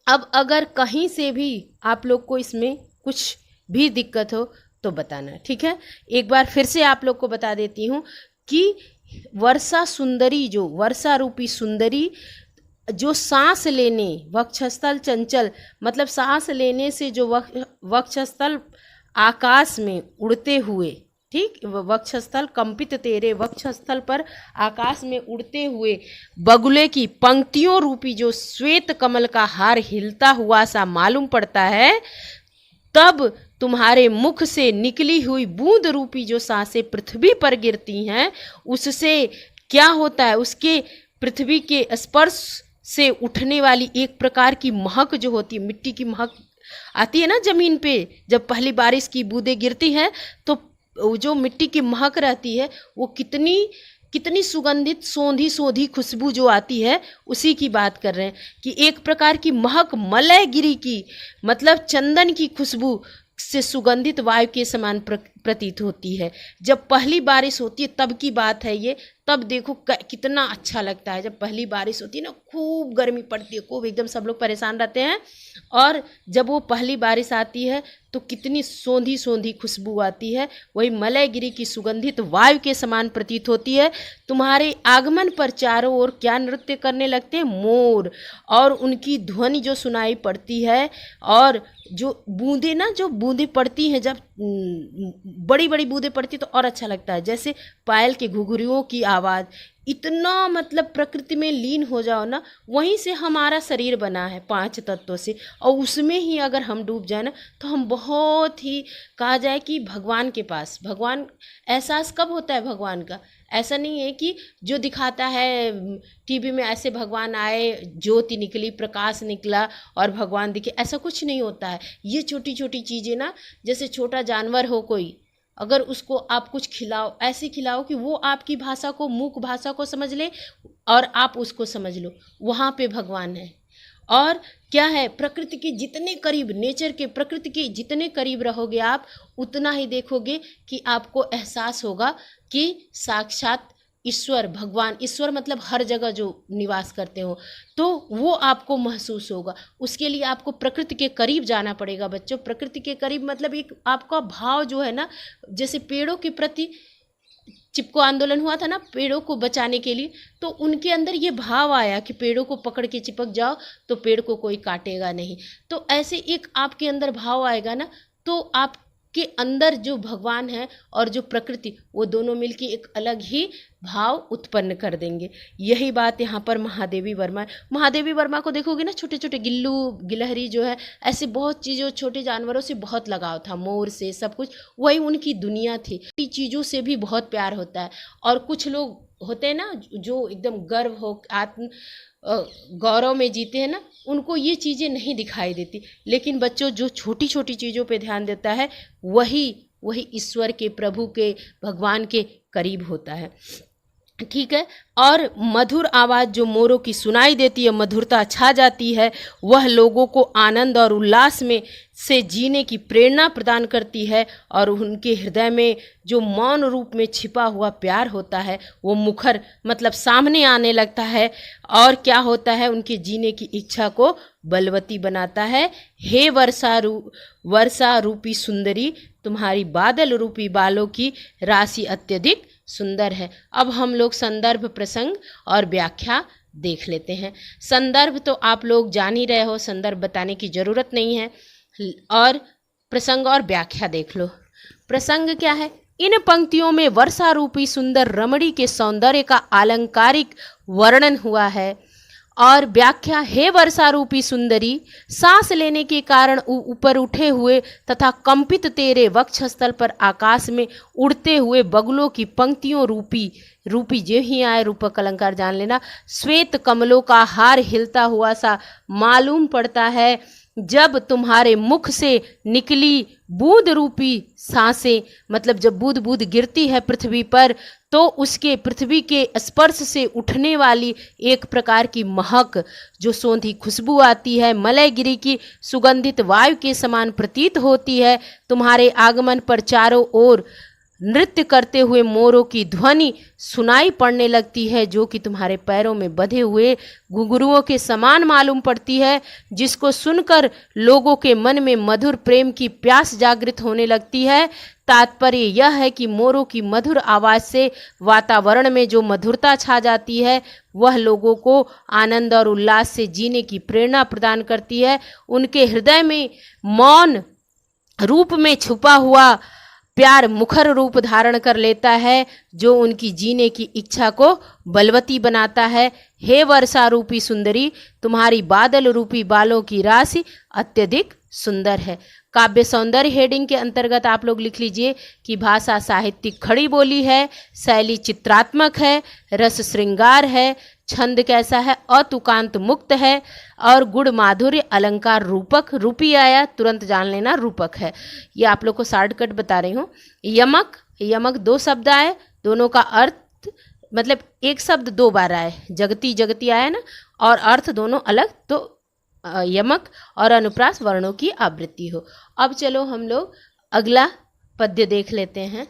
अब अगर कहीं से भी आप लोग को इसमें कुछ भी दिक्कत हो तो बताना, ठीक है। एक बार फिर से आप लोग को बता देती हूँ कि वर्षा सुंदरी, जो वर्षा रूपी सुंदरी जो सांस लेने, वक्षस्थल चंचल मतलब सांस लेने से जो वक्षस्थल आकाश में उड़ते हुए, ठीक, वक्षस्थल कंपित तेरे वक्षस्थल पर आकाश में उड़ते हुए बगुले की पंक्तियों रूपी जो श्वेत कमल का हार हिलता हुआ सा मालूम पड़ता है, तब तुम्हारे मुख से निकली हुई बूंद रूपी जो सांसें पृथ्वी पर गिरती हैं, उससे क्या होता है? उसके पृथ्वी के स्पर्श से उठने वाली एक प्रकार की महक जो होती है, मिट्टी की महक, आती है ना ज़मीन पे, जब पहली बारिश की बूंदें गिरती हैं तो जो मिट्टी की महक रहती है वो कितनी कितनी सुगंधित सोंधी सोंधी खुशबू जो आती है, उसी की बात कर रहे हैं कि एक प्रकार की महक मलयगिरी की, मतलब चंदन की खुशबू से सुगंधित वायु के समान प्रतीत होती है। जब पहली बारिश होती है तब की बात है ये, तब देखो कितना अच्छा लगता है। जब पहली बारिश होती है ना, खूब गर्मी पड़ती है, खूब एकदम सब लोग परेशान रहते हैं, और जब वो पहली बारिश आती है तो कितनी सोंधी सोंधी खुशबू आती है, वही मलयगिरी की सुगंधित वायु के समान प्रतीत होती है। तुम्हारे आगमन पर चारों ओर क्या नृत्य करने लगते हैं? मोर, और उनकी ध्वनि जो सुनाई पड़ती है, और जो बूंदे ना, जो बूंदे पड़ती हैं, जब बड़ी बड़ी बूंदे पड़ती तो और अच्छा लगता है, जैसे पायल के घुघरियों की आवाज़। इतना मतलब प्रकृति में लीन हो जाओ ना, वहीं से हमारा शरीर बना है 5 तत्वों से, और उसमें ही अगर हम डूब जाए ना तो हम बहुत ही, कहा जाए कि भगवान के पास, भगवान एहसास कब होता है भगवान का? ऐसा नहीं है कि जो दिखाता है टीवी में ऐसे भगवान आए, ज्योति निकली, प्रकाश निकला और भगवान दिखे, ऐसा कुछ नहीं होता है। ये छोटी छोटी चीज़ें ना, जैसे छोटा जानवर हो कोई, अगर उसको आप कुछ खिलाओ, ऐसे खिलाओ कि वो आपकी भाषा को, मूक भाषा को समझ ले और आप उसको समझ लो, वहाँ पे भगवान है। और क्या है, प्रकृति के जितने करीब, नेचर के, प्रकृति के जितने करीब रहोगे आप, उतना ही देखोगे कि आपको एहसास होगा कि साक्षात ईश्वर, भगवान, ईश्वर मतलब हर जगह जो निवास करते हो, तो वो आपको महसूस होगा। उसके लिए आपको प्रकृति के करीब जाना पड़ेगा बच्चों। प्रकृति के करीब मतलब एक आपका भाव जो है ना, जैसे पेड़ों के प्रति चिपको आंदोलन हुआ था ना, पेड़ों को बचाने के लिए, तो उनके अंदर ये भाव आया कि पेड़ों को पकड़ के चिपक जाओ तो पेड़ को कोई काटेगा नहीं। तो ऐसे एक आपके अंदर भाव आएगा ना, तो आपके अंदर जो भगवान है और जो प्रकृति, वो दोनों मिलके एक अलग ही भाव उत्पन्न कर देंगे। यही बात यहाँ पर महादेवी वर्मा है। महादेवी वर्मा को देखोगे ना, छोटे छोटे गिल्लू गिलहरी जो है, ऐसे बहुत चीज़ों, छोटे जानवरों से बहुत लगाव था, मोर से, सब कुछ वही उनकी दुनिया थी। चीज़ों से भी बहुत प्यार होता है। और कुछ लोग होते हैं ना जो एकदम गर्व हो, आत्म गौरव में जीते हैं ना, उनको ये चीज़ें नहीं दिखाई देती। लेकिन बच्चों, जो छोटी छोटी चीज़ों पे ध्यान देता है, वही ईश्वर के, प्रभु के, भगवान के करीब होता है। ठीक है। और मधुर आवाज़ जो मोरों की सुनाई देती है, मधुरता छा जाती है, वह लोगों को आनंद और उल्लास में से जीने की प्रेरणा प्रदान करती है। और उनके हृदय में जो मौन रूप में छिपा हुआ प्यार होता है, वो मुखर मतलब सामने आने लगता है। और क्या होता है, उनके जीने की इच्छा को बलवती बनाता है। हे वर्षा रूपी सुंदरी, तुम्हारी बादल रूपी बालों की राशि अत्यधिक सुंदर है। अब हम लोग संदर्भ, प्रसंग और व्याख्या देख लेते हैं। संदर्भ तो आप लोग जान ही रहे हो, संदर्भ बताने की जरूरत नहीं है। और प्रसंग और व्याख्या देख लो। प्रसंग क्या है? इन पंक्तियों में वर्षा रूपी सुंदर रमणी के सौंदर्य का अलंकारिक वर्णन हुआ है। और व्याख्या, हे वर्षा रूपी सुंदरी, सांस लेने के कारण ऊपर उठे हुए तथा कंपित तेरे वक्षस्थल पर आकाश में उड़ते हुए बगुलों की पंक्तियों रूपी जो ही आए, रूपक अलंकार जान लेना। श्वेत कमलों का हार हिलता हुआ सा मालूम पड़ता है। जब तुम्हारे मुख से निकली बूंद रूपी सांसें, मतलब जब बूंद बूंद गिरती है पृथ्वी पर, तो उसके पृथ्वी के स्पर्श से उठने वाली एक प्रकार की महक, जो सौंधी खुशबू आती है, मलयगिरी की सुगंधित वायु के समान प्रतीत होती है। तुम्हारे आगमन पर चारों ओर नृत्य करते हुए मोरों की ध्वनि सुनाई पड़ने लगती है, जो कि तुम्हारे पैरों में बंधे हुए घुंघरुओं के समान मालूम पड़ती है, जिसको सुनकर लोगों के मन में मधुर प्रेम की प्यास जागृत होने लगती है। तात्पर्य यह है कि मोरों की मधुर आवाज़ से वातावरण में जो मधुरता छा जाती है, वह लोगों को आनंद और उल्लास से जीने की प्रेरणा प्रदान करती है। उनके हृदय में मौन रूप में छुपा हुआ प्यार मुखर रूप धारण कर लेता है, जो उनकी जीने की इच्छा को बलवती बनाता है। हे वर्षा रूपी सुंदरी, तुम्हारी बादल रूपी बालों की राशि अत्यधिक सुंदर है। काव्य सौंदर्य हेडिंग के अंतर्गत आप लोग लिख लीजिए कि भाषा साहित्यिक खड़ी बोली है, शैली चित्रात्मक है, रस श्रृंगार है, छंद कैसा है, अतुकांत मुक्त है, और गुण माधुर्य अलंकार रूपक। रूपी आया तुरंत जान लेना रूपक है। ये आप लोग को शॉर्टकट बता रही हूँ। यमक, यमक दो शब्द आए, दोनों का अर्थ मतलब एक शब्द दो बार आए, जगती जगती आया ना, और अर्थ दोनों अलग, तो यमक और अनुप्रास वर्णों की आवृत्ति हो। अब चलो हम लोग अगला पद्य देख लेते हैं।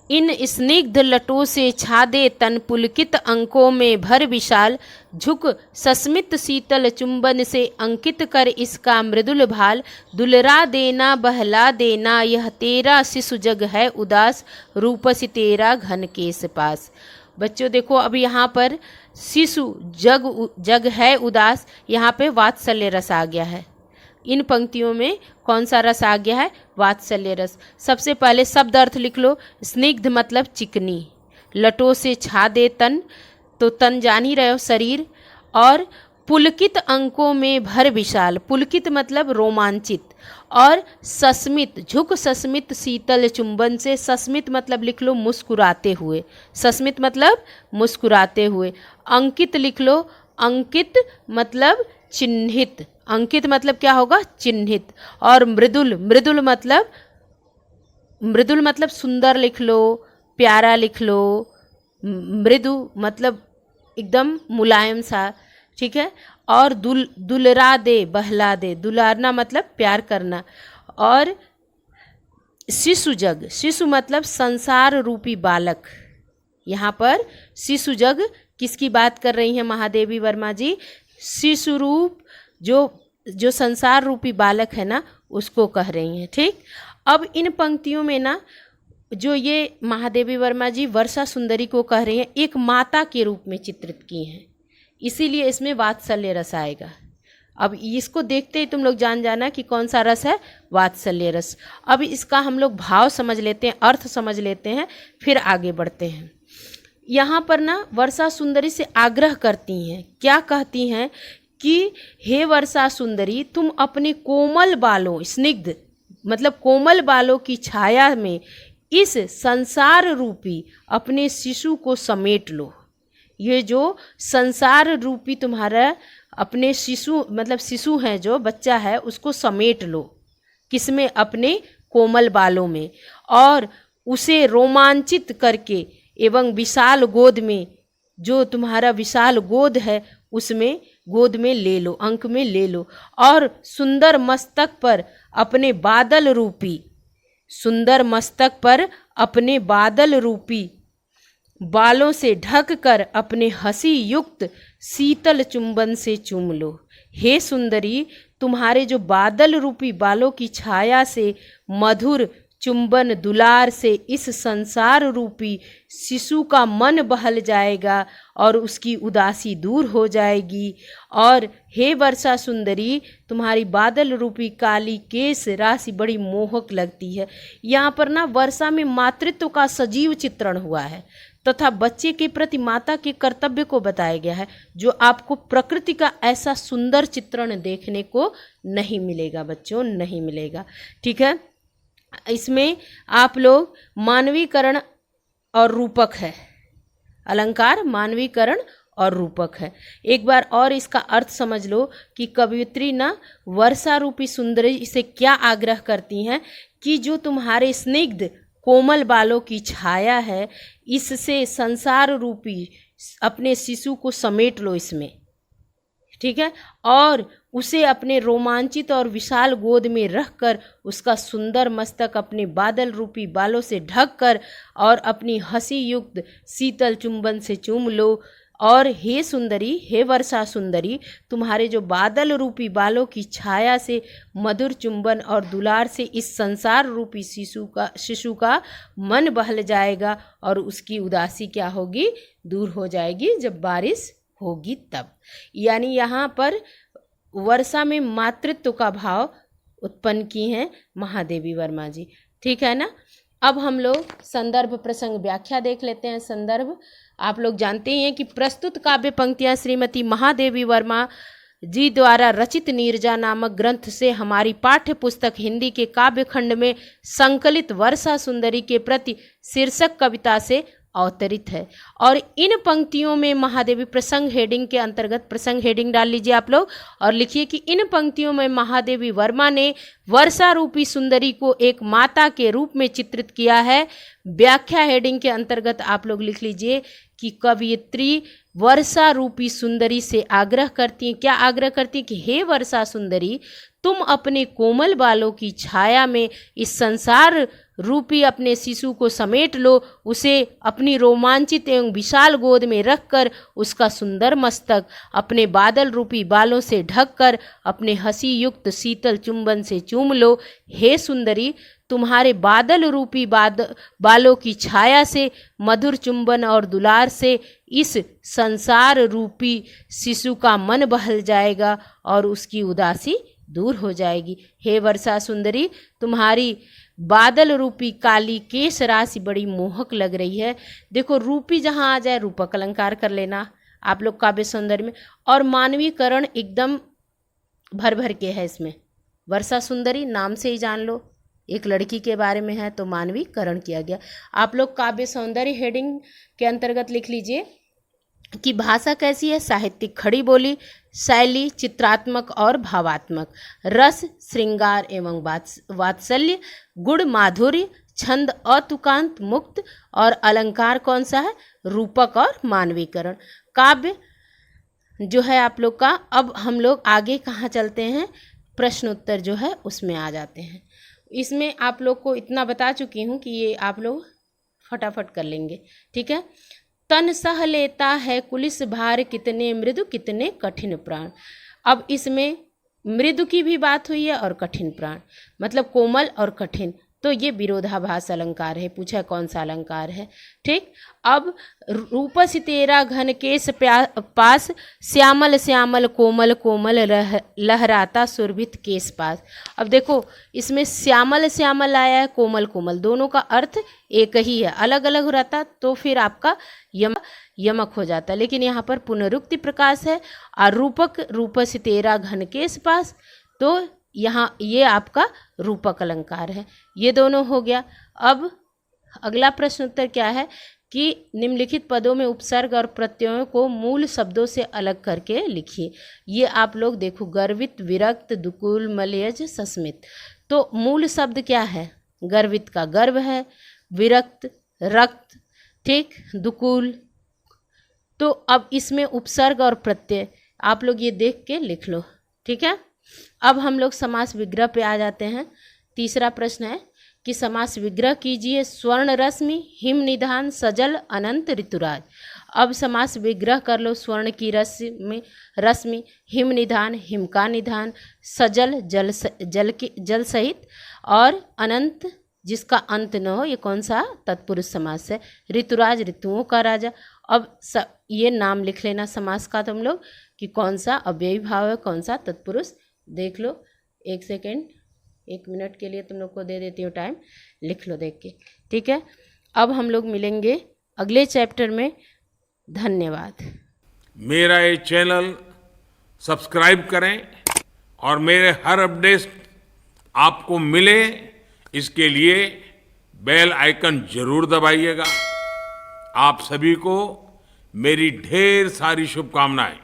इन स्निग्ध लटों से छादे तन पुलकित अंकों में भर विशाल, झुक सस्मित शीतल चुंबन से अंकित कर इसका मृदुल भाल, दुलरा देना बहला देना यह तेरा शिशु जग है उदास, रूपसी तेरा घन केस पास। बच्चों देखो अब यहाँ पर शिशु जग है उदास, यहाँ पे वात्सल्य रस आ गया है। इन पंक्तियों में कौन सा रस आ गया है? वात्सल्य रस। सबसे पहले शब्द अर्थ लिख लो। स्निग्ध मतलब चिकनी, लटों से छा दे तन, तो तन जान ही रहे हो शरीर, और पुलकित अंकों में भर विशाल, पुलकित मतलब रोमांचित, और सस्मित झुक सस्मित शीतल चुंबन से, सस्मित मतलब लिख लो मुस्कुराते हुए, सस्मित मतलब मुस्कुराते हुए। अंकित लिख लो, अंकित मतलब चिन्हित, अंकित मतलब क्या होगा? चिन्हित। और मृदुल, मृदुल मतलब सुंदर लिख लो, प्यारा लिख लो। मृदु मतलब एकदम मुलायम सा, ठीक है। और दुलरा दे बहला दे, दुलारना मतलब प्यार करना। और शिशु जग, शिशु मतलब संसार रूपी बालक। यहाँ पर शिशु जग किसकी बात कर रही हैं महादेवी वर्मा जी? शिशु रूप जो संसार रूपी बालक है ना, उसको कह रही हैं। ठीक। अब इन पंक्तियों में ना जो ये महादेवी वर्मा जी वर्षा सुंदरी को कह रही हैं, एक माता के रूप में चित्रित की हैं, इसीलिए इसमें वात्सल्य रस आएगा। अब इसको देखते ही तुम लोग जान जाना कि कौन सा रस है? वात्सल्य रस। अब इसका हम लोग भाव समझ लेते हैं, अर्थ समझ लेते हैं, फिर आगे बढ़ते हैं। यहाँ पर ना वर्षा सुंदरी से आग्रह करती हैं, क्या कहती हैं कि हे वर्षा सुंदरी, तुम अपने कोमल बालों, स्निग्ध मतलब कोमल बालों की छाया में इस संसार रूपी अपने शिशु को समेट लो। ये जो संसार रूपी तुम्हारा अपने शिशु मतलब शिशु है, जो बच्चा है, उसको समेट लो। किसमें? अपने कोमल बालों में, और उसे रोमांचित करके एवं विशाल गोद में, जो तुम्हारा विशाल गोद है उसमें गोद में ले लो, अंक में ले लो। और सुंदर मस्तक पर अपने बादल रूपी, सुंदर मस्तक पर अपने बादल रूपी बालों से ढक कर अपने हंसी युक्त शीतल चुंबन से चूम लो। हे सुंदरी, तुम्हारे जो बादल रूपी बालों की छाया से मधुर चुंबन दुलार से इस संसार रूपी शिशु का मन बहल जाएगा और उसकी उदासी दूर हो जाएगी। और हे वर्षा सुंदरी, तुम्हारी बादल रूपी काली केस राशि बड़ी मोहक लगती है। यहाँ पर ना वर्षा में मातृत्व का सजीव चित्रण हुआ है तथा बच्चे के प्रति माता के कर्तव्य को बताया गया है, जो आपको प्रकृति का ऐसा सुंदर चित्रण देखने को नहीं मिलेगा बच्चों, नहीं मिलेगा। ठीक है। इसमें आप लोग मानवीकरण और रूपक है, अलंकार मानवीकरण और रूपक है। एक बार और इसका अर्थ समझ लो कि कवियत्री ना वर्षा रूपी सुंदरी से क्या आग्रह करती हैं कि जो तुम्हारे स्निग्ध कोमल बालों की छाया है, इससे संसार रूपी अपने शिशु को समेट लो इसमें, ठीक है, और उसे अपने रोमांचित और विशाल गोद में रखकर उसका सुंदर मस्तक अपने बादल रूपी बालों से ढककर और अपनी हंसी युक्त शीतल चुंबन से चूम लो। और हे सुंदरी, हे वर्षा सुंदरी, तुम्हारे जो बादल रूपी बालों की छाया से मधुर चुंबन और दुलार से इस संसार रूपी शिशु का मन बहल जाएगा और उसकी उदासी क्या होगी? दूर हो जाएगी जब बारिश होगी तब। यानी यहाँ पर वर्षा में मातृत्व का भाव उत्पन्न की हैं महादेवी वर्मा जी। ठीक है ना। अब हम लोग संदर्भ प्रसंग व्याख्या देख लेते हैं। संदर्भ आप लोग जानते ही हैं कि प्रस्तुत काव्य पंक्तियां श्रीमती महादेवी वर्मा जी द्वारा रचित नीरजा नामक ग्रंथ से हमारी पाठ्य पुस्तक हिंदी के काव्य खंड में संकलित वर्षा सुंदरी के प्रति शीर्षक कविता से अवतरित है। और इन पंक्तियों में महादेवी प्रसंग हेडिंग के अंतर्गत प्रसंग हेडिंग डाल लीजिए आप लोग और लिखिए कि इन पंक्तियों में महादेवी वर्मा ने वर्षा रूपी सुंदरी को एक माता के रूप में चित्रित किया है। व्याख्या हेडिंग के अंतर्गत आप लोग लिख लीजिए कि कवयित्री वर्षा रूपी सुंदरी से आग्रह करती हैं। क्या आग्रह करती हैं कि हे वर्षा सुंदरी, तुम अपने कोमल बालों की छाया में इस संसार रूपी अपने शिशु को समेट लो, उसे अपनी रोमांचित एवं विशाल गोद में रखकर उसका सुंदर मस्तक अपने बादल रूपी बालों से ढककर अपने हंसी युक्त शीतल चुंबन से चूम लो। हे सुंदरी, तुम्हारे बादल रूपी बालों की छाया से, मधुर चुंबन और दुलार से इस संसार रूपी शिशु का मन बहल जाएगा और उसकी उदासी दूर हो जाएगी। हे वर्षा सुंदरी, तुम्हारी बादल रूपी काली केश राशि बड़ी मोहक लग रही है। देखो, रूपी जहाँ आ जाए रूपक अलंकार कर लेना आप लोग काव्य सौंदर्य में। और मानवीकरण एकदम भर भर के है इसमें। वर्षा सुंदरी नाम से ही जान लो, एक लड़की के बारे में है तो मानवीकरण किया गया। आप लोग काव्य सौंदर्य हेडिंग के अंतर्गत लिख लीजिए कि भाषा कैसी है, साहित्यिक खड़ी बोली, शैली चित्रात्मक और भावात्मक, रस श्रृंगार एवं वात्सल्य, गुण माधुर्य, छंद अतुकांत मुक्त, और अलंकार कौन सा है, रूपक और मानवीकरण। काव्य जो है आप लोग का, अब हम लोग आगे कहाँ चलते हैं, प्रश्नोत्तर जो है उसमें आ जाते हैं। इसमें आप लोग को इतना बता चुकी हूँ कि ये आप लोग फटाफट कर लेंगे, ठीक है। तन सह लेता है कुलिस भार, कितने मृदु कितने कठिन प्राण। अब इसमें मृदु की भी बात हुई है और कठिन प्राण, मतलब कोमल और कठिन, तो ये विरोधाभास अलंकार है। पूछा कौन सा अलंकार है, ठीक। अब रूपसी तेरा घन केस पास, श्यामल श्यामल कोमल कोमल लहराता सुरभित केस पास। अब देखो इसमें श्यामल श्यामल आया है, कोमल कोमल, दोनों का अर्थ एक ही है। अलग अलग हो रहता तो फिर आपका यमक हो जाता, लेकिन यहाँ पर पुनरुक्ति प्रकाश है। और रूपक रूपसी तेरा घन केस पास, तो यहाँ ये आपका रूपक अलंकार है। ये दोनों हो गया। अब अगला प्रश्न उत्तर क्या है कि निम्नलिखित पदों में उपसर्ग और प्रत्ययों को मूल शब्दों से अलग करके लिखिए। ये आप लोग देखो, गर्वित, विरक्त, दुकूल, मलयज, सस्मित। तो मूल शब्द क्या है, गर्वित का गर्व है, विरक्त रक्त, ठीक, दुकूल। तो अब इसमें उपसर्ग और प्रत्यय आप लोग ये देख के लिख लो, ठीक है। अब हम लोग समास विग्रह पे आ जाते हैं। तीसरा प्रश्न है कि समास विग्रह कीजिए। स्वर्ण रश्मि, हिम निधान, सजल, अनंत, ऋतुराज। अब समास विग्रह कर लो। स्वर्ण की रश्मि, हिम निधान, हिम का निधान, सजल जल सहित, और अनंत जिसका अंत न हो, ये कौन सा तत्पुरुष समास है। ऋतुराज ऋतुओं का राजा। अब ये नाम लिख लेना समास का तुम लोग कि कौन सा अव्ययी भाव है, कौन सा तत्पुरुष। देख लो, एक सेकेंड, 1 मिनट के लिए तुम लोग को दे देती हूँ टाइम, लिख लो देख के, ठीक है। अब हम लोग मिलेंगे अगले चैप्टर में। धन्यवाद। मेरा ये चैनल सब्सक्राइब करें और मेरे हर अपडेट आपको मिले, इसके लिए बेल आइकन जरूर दबाइएगा। आप सभी को मेरी ढेर सारी शुभकामनाएं।